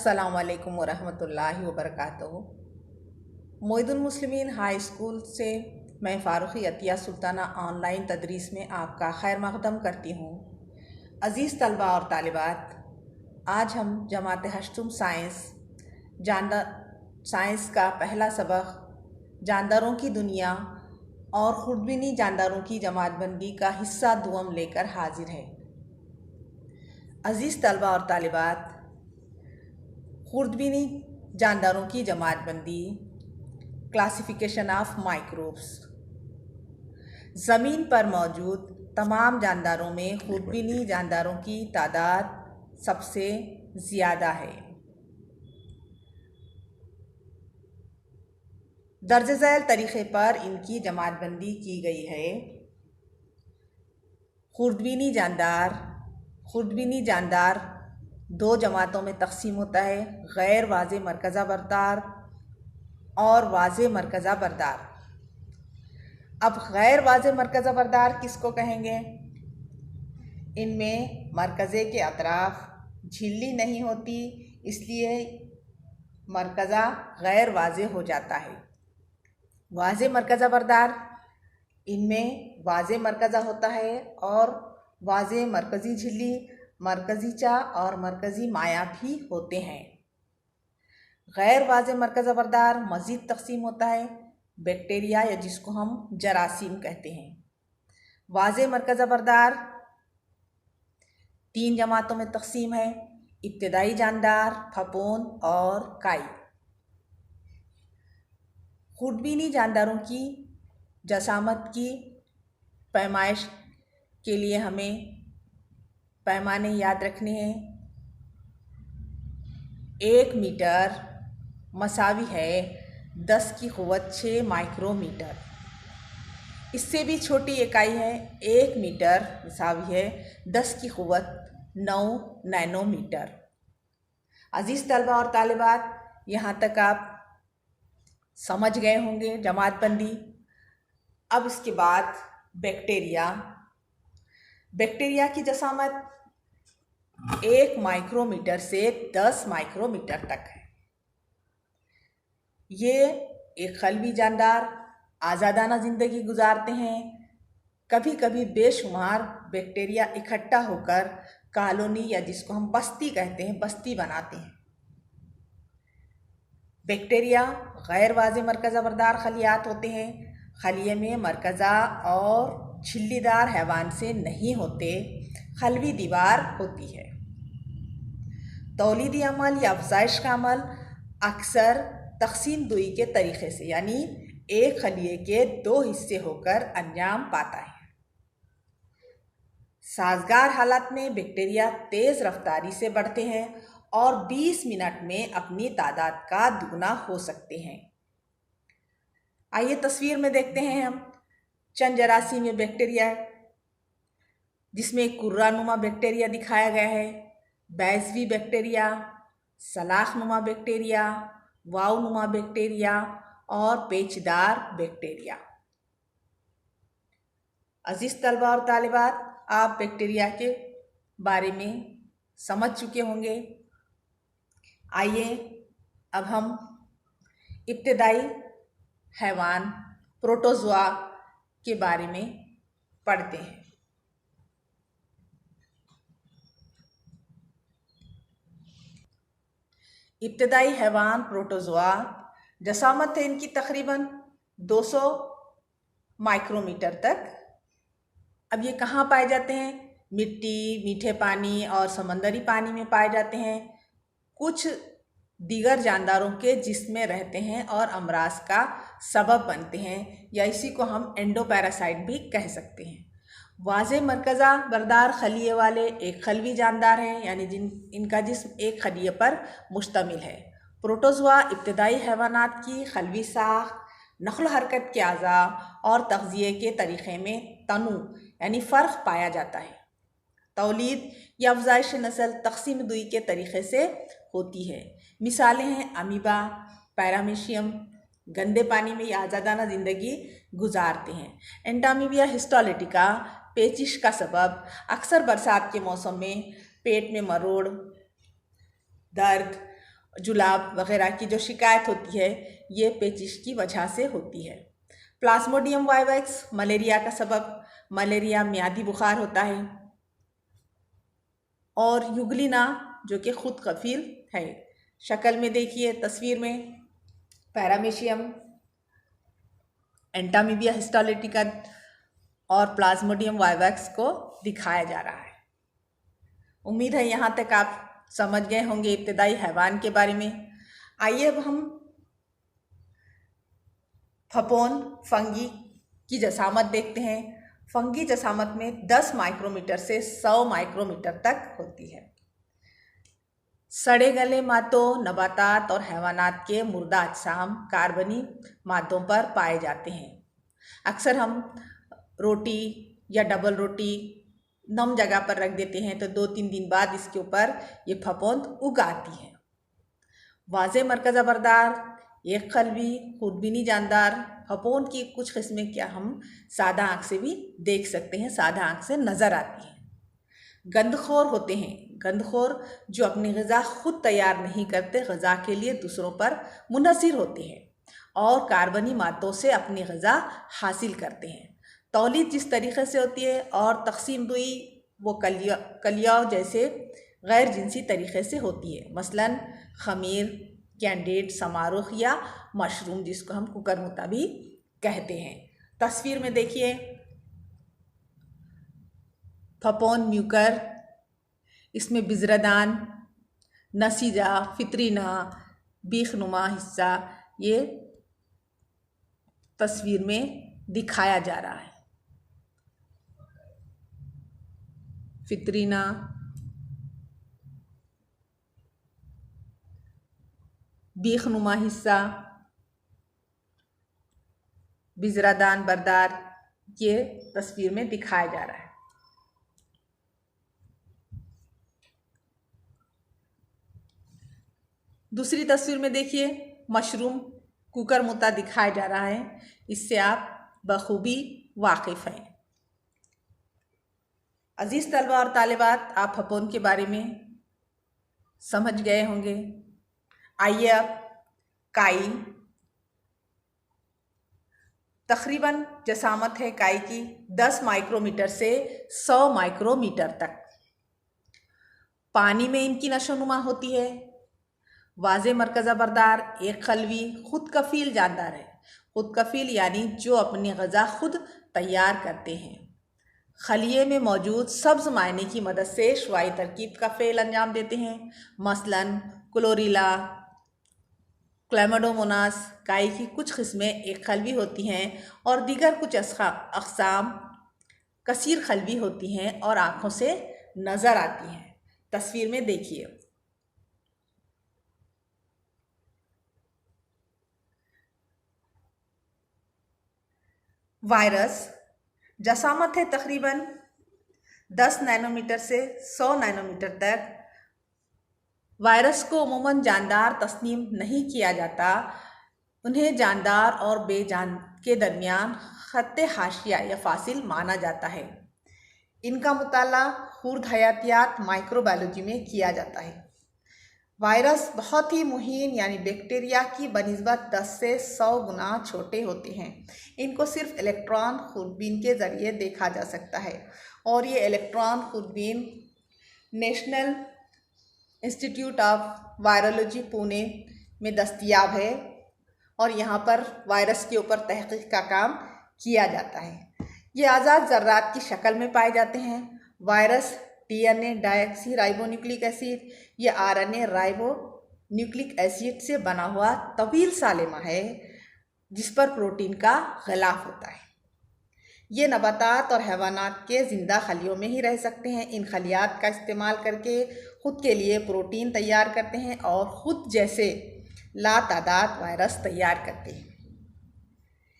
अस्सलामुअलैकुम वरहमतुल्लाहि वबरकातुहू। मोइनुल मुस्लिमीन high school से मैं फ़ारूक़ी अतिया सुल्ताना ऑनलाइन तदरीस में आपका खैर मक़दम करती हूँ। अज़ीज़ तलबा और तालिबात, आज हम जमात हश्तुम साइंस का पहला सबक जानदारों की दुनिया और खुर्दबीनी जानदारों की जमातबंदी का हिस्सा दुअम लेकर हाजिर है। अज़ीज़ तलबा और तालिबात, खुर्दबीनी जानदारों की जमातबंदी, क्लासिफिकेशन ऑफ माइक्रोब्स। ज़मीन पर मौजूद तमाम जानदारों में खुर्दबीनी जानदारों की तादाद सबसे ज़्यादा है। दर्ज झैल तरीक़े पर इनकी जमातबंदी की गई है। खुर्दबीनी जानदार दो जमातों में तकसीम होता है, गैर वाज़े मरकज़ा बरदार और वाज़े मरकज़ा बरदार। अब गैर वाज़े मरकज़ा बरदार किसको कहेंगे? इनमें मरकज़े के अतराफ़ झिल्ली नहीं होती, इसलिए मरकज़ा गैर वाज़े हो जाता है। वाज़े मरकज़ा बरदार, इनमें वाज़े मरकज़ा होता है और वाज़े मरकज़ी झिल्ली, मरकज़ीचा और मरकज़ी माया भी होते हैं। गैर वाज़े मरकज़ा बरदार मज़ीद तकसीम होता है बैक्टीरिया या जिसको हम जरासीम कहते हैं। वाज़े मरकज़ा बरदार 3 जमातों में तकसीम है, इब्तिदाई जानदार, फपूंद और काई। खुर्दबीनी जानदारों की जसामत की पैमाइश के लिए हमें पैमाने याद रखने हैं। 1 मीटर मसावी है 10 की क़ुव्वत 6 माइक्रोमीटर। इससे भी छोटी इकाई है 1 मीटर मसावी है 10 की क़ुव्वत 9 नैनोमीटर। अज़ीज़ तलबा और तालिबात, यहाँ तक आप समझ गए होंगे जमातबंदी। अब इसके बाद बैक्टीरिया की जसामत 1 माइक्रोमीटर से 10 माइक्रोमीटर तक है। ये एक खलवी जानदार आज़ादाना ज़िंदगी गुजारते हैं। कभी कभी बेशुमार बैक्टीरिया इकट्ठा होकर कॉलोनी या जिसको हम बस्ती कहते हैं, बस्ती बनाते हैं। बैक्टीरिया गैर वाज़े मरकज़ा बरदार खलियात होते हैं। खलिये में मरकज़ा और झिल्लीदार हैवान से नहीं होते, खलवी दीवार होती है। तौलीदी अमल या अफज़ाइश का अमल अक्सर तक़सीम दुई के तरीक़े से, यानी एक खलिये के 2 हिस्से होकर अंजाम पाता है। साज़गार हालात में बैक्टीरिया तेज़ रफ्तारी से बढ़ते हैं और 20 मिनट में अपनी तादाद का दुगना हो सकते हैं। आइए तस्वीर में देखते हैं हम चंद जरासीम में बैक्टीरिया, जिसमें एक कुर्रानुमा बैक्टीरिया दिखाया गया है, बैज़वी बैक्टीरिया, सलाखनुमा बैक्टीरिया, वावनुमा बैक्टीरिया और पेचदार बैक्टीरिया। अज़ीज़ तलबा और तालिबात, आप बैक्टीरिया के बारे में समझ चुके होंगे। आइए अब हम इब्तिदाई हैवान प्रोटोज़ोआ के बारे में पढ़ते हैं। इब्तिदाई हैवान प्रोटोज़ोआ, जसामत है इनकी तकरीबन 200 माइक्रोमीटर तक। अब ये कहाँ पाए जाते हैं? मिट्टी, मीठे पानी और समंदरी पानी में पाए जाते हैं। कुछ दीगर जानदारों के जिस्म में रहते हैं और अमराज का सबब बनते हैं, या इसी को हम एंडोपैरासाइट भी कह सकते हैं। वाज़े मरकज़ा बरदार खलिये वाले एक खलवी जानदार हैं, यानी इनका जिस्म एक खलिये पर मुश्तमिल है। प्रोटोज़ोआ इब्तिदाई हैवानात की खलवी साख, नक़्ल हरकत के अज़ा और तग़ज़िये के तरीक़े में तनु यानी फ़र्क पाया जाता है। तौलीद या अफ़ज़ाइश नस्ल तक़सीम दुई के तरीक़े से होती है। मिसालें हैं अमीबा, पैरामीशियम, गंदे पानी में या आज़ादाना ज़िंदगी गुजारते हैं। एंटामीबिया हिस्टोलिटिका पेचिश का सबब अक्सर बरसात के मौसम में पेट में मरोड़, दर्द जुलाब वगैरह की जो शिकायत होती है ये पेचिश की वजह से होती है। प्लाज्मोडियम वाइवेक्स मलेरिया का सबब, मलेरिया म्यादी बुखार होता है। और युगलिना जो कि खुद कफील है। शक्ल में देखिए तस्वीर में पैरामीशियम, एंटामीबिया हिस्टोलिटिका और प्लाज्मोडियम वाइवेक्स को दिखाया जा रहा है। उम्मीद है यहाँ तक आप समझ गए होंगे इब्तिदाई हैवान के बारे में। आइए अब हम फपोन फंगी की जसामत देखते हैं। फंगी जसामत में 10 माइक्रोमीटर से 100 माइक्रोमीटर तक होती है। सड़े गले मादों, नबातात और हैवानात के मुर्दा अजसाम कार्बनी मादों पर पाए जाते हैं। अक्सर हम रोटी या डबल रोटी नम जगह पर रख देते हैं तो 2-3 दिन बाद इसके ऊपर ये फफूंद उग आती है। वाज़े मरकज़ा बरदार, एक कलबी, खुरबीनी जानदार फफूंद की कुछ किस्में क्या हम सादा आँख से भी देख सकते हैं, सादा आँख से नज़र आती हैं। गंदखोर होते हैं। गंदखोर जो अपनी ग़िज़ा खुद तैयार नहीं करते, ग़िज़ा के लिए दूसरों पर मुनहसिर होते हैं और कार्बनी मादों से अपनी ग़िज़ा हासिल करते हैं। तौलीद जिस तरीक़े से होती है और तकसीम दुई वो कलिया जैसे गैर जिनसी तरीक़े से होती है। मसलन खमीर, कैंडिड, समारुख या मशरूम जिसको हम कुकरमुता भी कहते हैं। तस्वीर में देखिए फपोन म्यूकर, इसमें बिजरदान, नसीजा, फितरीना, बीखनुमा हिस्सा ये तस्वीर में दिखाया जा रहा है। फितरीना, बीखनुमा हिस्सा, बिजरादान बरदार ये तस्वीर में दिखाया जा रहा है। दूसरी तस्वीर में देखिए मशरूम कुकरमुता दिखाया जा रहा है। इससे आप बखूबी वाकिफ़ हैं। अज़ीज़ तलबा और तालिबात, आप फपोन के बारे में समझ गए होंगे। आइए अब काई, तकरीबन जसामत है काई की 10 माइक्रोमीटर से 100 माइक्रोमीटर तक। पानी में इनकी नशोनुमा होती है। वाज़े मरकज़ा बरदार, एक खलवी, खुद कफ़ील जानदार है। खुद कफ़ील यानी जो अपनी ग़िज़ा खुद तैयार करते हैं। खलिए में मौजूद सब्ज़ मायने की मदद से शुआई तरकीब का फ़ेल अंजाम देते हैं। मसलन क्लोरीला, क्लैमिडोमोनास काई की कुछ किस्में एक खलवी होती हैं और दीगर कुछ अक़साम कसीर खलवी होती हैं और आँखों से नज़र आती हैं। तस्वीर में देखिए वायरस जसामत है तकरीबन 10 नैनोमीटर से 100 नैनोमीटर तक। वायरस को उमूमन जानदार तस्लीम नहीं किया जाता। उन्हें जानदार और बेजान के दरमियान ख़त्ते हाशिया या फासिल माना जाता है। इनका मुताला खुर्द हयातियात माइक्रोबायोलॉजी में किया जाता है। वायरस बहुत ही मुहीन यानी बैक्टीरिया की बनिस्बत 10 से 100 गुना छोटे होते हैं। इनको सिर्फ इलेक्ट्रॉन खुरबीन के ज़रिए देखा जा सकता है और ये इलेक्ट्रॉन खुरबीन national institute of virology Pune में दस्तयाब है और यहाँ पर वायरस के ऊपर तहक़ीक़ का काम किया जाता है। ये आज़ाद ज़र्रात की शक्ल में पाए जाते हैं। Virus DNA diauxie ribonucleic acid या RNA राइबोन्यूक्लिक एसिड से बना हुआ तवील सालिमा है जिस पर प्रोटीन का ग़िलाफ़ होता है। ये नबातात और हैवानात के ज़िंदा खलियों में ही रह सकते हैं। इन खलियात का इस्तेमाल करके ख़ुद के लिए प्रोटीन तैयार करते हैं और ख़ुद जैसे लातादाद वायरस तैयार करते हैं।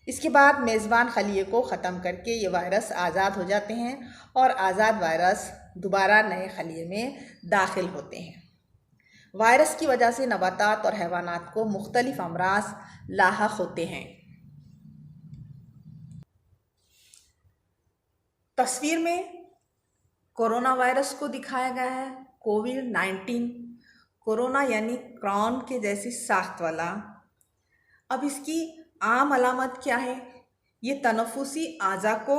इसके बाद मेज़बान खलिए को ख़त्म करके ये वायरस आज़ाद हो जाते हैं और आज़ाद वायरस दोबारा नए खलिए में दाखिल होते हैं। वायरस की वजह से नबातात और हैवानात को मुख्तलिफ अमराज लाहक होते हैं। तस्वीर में कोरोना वायरस को दिखाया गया है। कोविड-19 कोरोना यानी क्राउन के जैसी साख्त वाला। अब इसकी आम अलामत क्या है? ये तनफुसी आज़ा को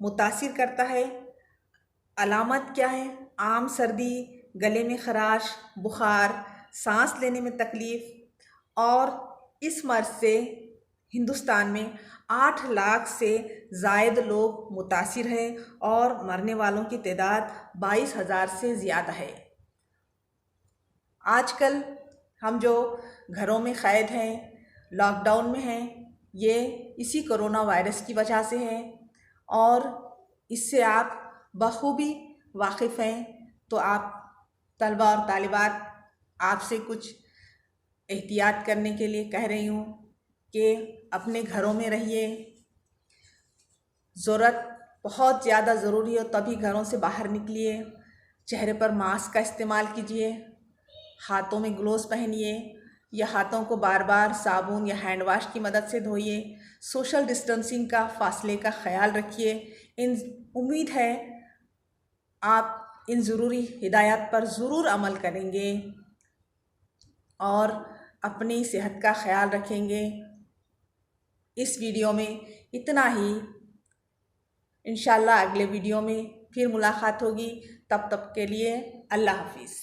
मुतासिर करता है। अलामत क्या है? आम सर्दी, गले में खराश, बुखार, सांस लेने में तकलीफ़। और इस मर्ज़ से हिंदुस्तान में 8 लाख से ज़ायद लोग मुतासिर हैं और मरने वालों की तादाद 22,000 से ज़्यादा है। आजकल हम जो घरों में क़ैद हैं, लॉकडाउन में हैं, ये इसी कोरोना वायरस की वजह से है और इससे आप बखूबी वाकिफ़ हैं। तो आप तलबा और तालिबात, आपसे कुछ एहतियात करने के लिए कह रही हूँ कि अपने घरों में रहिए। ज़रूरत बहुत ज़्यादा ज़रूरी हो तभी घरों से बाहर निकलिए। चेहरे पर मास्क का इस्तेमाल कीजिए, हाथों में ग्लोव्स पहनिए या हाथों को बार बार साबुन या हैंड वाश की मदद से धोइए। सोशल डिस्टेंसिंग का, फासले का ख्याल रखिए। उम्मीद है आप इन ज़रूरी हिदायत पर ज़रूर अमल करेंगे और अपनी सेहत का ख्याल रखेंगे। इस वीडियो में इतना ही। इंशाल्लाह अगले वीडियो में फिर मुलाकात होगी। तब तक के लिए अल्लाह हाफिज़।